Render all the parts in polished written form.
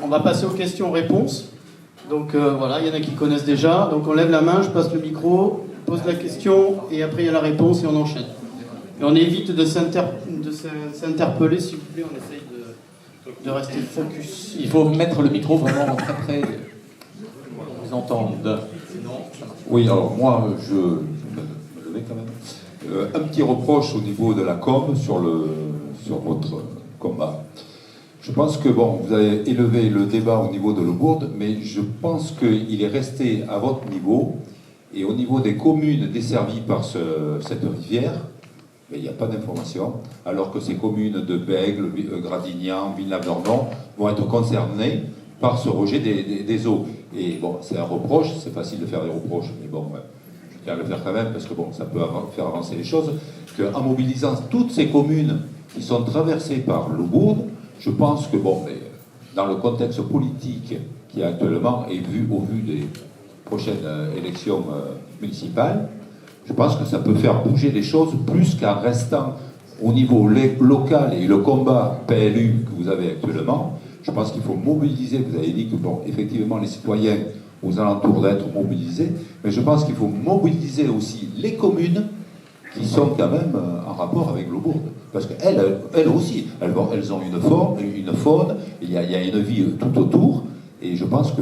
On va passer aux questions-réponses. Donc voilà, il y en a qui connaissent déjà. Donc on lève la main, je passe le micro, pose la question, et après il y a la réponse et on enchaîne. Et on évite de s'interpeller, s'il vous plaît, on essaye de rester focus. Il faut mettre le micro vraiment très près, ils entendent. Oui, alors moi, je me levais quand même. Un petit reproche au niveau de la com sur votre combat. Je pense que, bon, vous avez élevé le débat au niveau de Lourdes, mais je pense qu'il est resté à votre niveau, et au niveau des communes desservies par cette rivière, mais il n'y a pas d'information, alors que ces communes de Bègles, Gradignan, Villeneuve-d'Ornon vont être concernées par ce rejet des eaux. Et bon, c'est un reproche, c'est facile de faire des reproches, mais bon, je tiens à le faire quand même, parce que bon, ça peut faire avancer les choses, qu'en mobilisant toutes ces communes qui sont traversées par l'eau Bourde, je pense que, bon, mais dans le contexte politique qui est actuellement, et au vu des prochaines élections municipales, je pense que ça peut faire bouger les choses plus qu'en restant au niveau local et le combat PLU que vous avez actuellement. Je pense qu'il faut mobiliser, vous avez dit que, bon, effectivement, les citoyens aux alentours d'être mobilisés, mais je pense qu'il faut mobiliser aussi les communes qui sont quand même en rapport avec l'eau Bourde. Parce qu'elles aussi, elles ont une faune, il y a une vie tout autour, et je pense que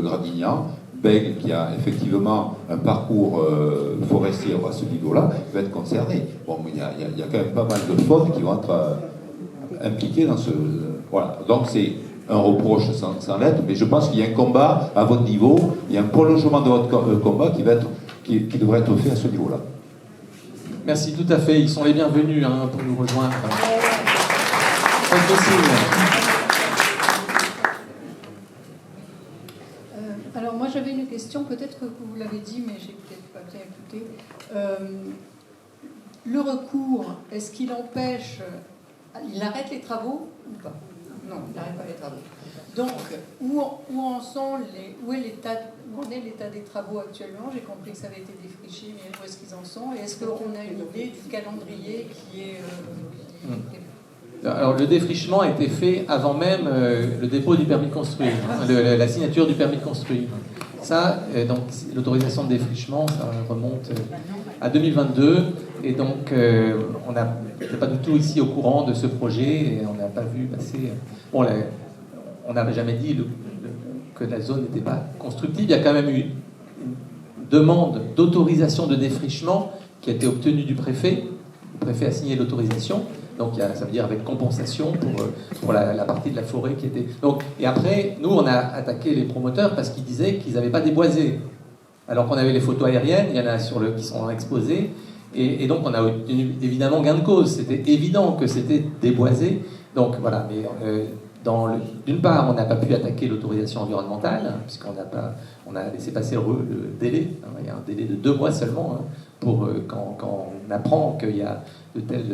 Gradignan, Bègles, qui a effectivement un parcours forestier à ce niveau-là, va être concerné. Bon, mais il y a quand même pas mal de faunes qui vont être impliquées dans ce... voilà. Donc c'est un reproche sans lettre, mais je pense qu'il y a un combat à votre niveau, il y a un prolongement de votre combat qui devrait être fait à ce niveau-là. Merci, tout à fait. Ils sont les bienvenus pour nous rejoindre. Alors moi j'avais une question, peut-être que vous l'avez dit, mais j'ai peut-être pas bien écouté. Le recours, est-ce qu'il empêche, il arrête les travaux ou pas? Non, il n'arrête pas les travaux. Donc, où en est l'état des travaux actuellement? J'ai compris que ça avait été défriché, mais où est-ce qu'ils en sont? Et est-ce qu'on a une idée du calendrier qui est... Alors, le défrichement a été fait avant même le dépôt du permis de construire, la signature du permis de construire. Ça, donc, l'autorisation de défrichement, ça remonte à 2022, et donc on n'était pas du tout ici au courant de ce projet, et on n'a pas vu passer... Bon, on n'avait jamais dit que la zone n'était pas constructible. Il y a quand même eu une demande d'autorisation de défrichement qui a été obtenue du préfet. Le préfet a signé l'autorisation, donc ça veut dire avec compensation pour la partie de la forêt qui était... Donc, et après, nous, on a attaqué les promoteurs parce qu'ils disaient qu'ils n'avaient pas déboisé. Alors qu'on avait les photos aériennes, il y en a qui sont exposées, et donc on a obtenu évidemment gain de cause. C'était évident que c'était déboisé. Donc voilà, mais d'une part, on n'a pas pu attaquer l'autorisation environnementale, puisqu'on a laissé passer le délai. Il y a un délai de 2 mois seulement pour quand on apprend qu'il y a de tels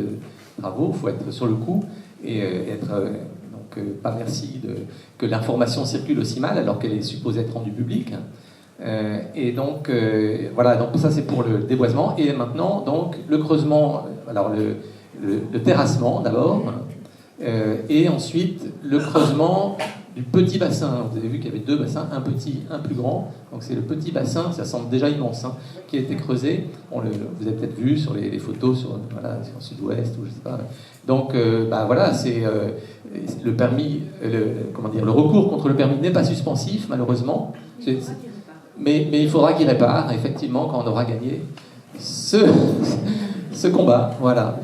travaux, il faut être sur le coup et être pas merci que l'information circule aussi mal alors qu'elle est supposée être rendue publique. Et donc voilà, donc ça c'est pour le déboisement. Et maintenant donc le creusement, alors le terrassement d'abord. Et ensuite le creusement du petit bassin. Vous avez vu qu'il y avait 2 bassins, un petit, un plus grand. Donc c'est le petit bassin, ça semble déjà immense, qui a été creusé. Vous avez peut-être vu sur les photos sur le sud-ouest ou je sais pas. Donc voilà, c'est le permis, le recours contre le permis n'est pas suspensif malheureusement. Mais il faudra qu'il répare effectivement quand on aura gagné ce combat. Voilà.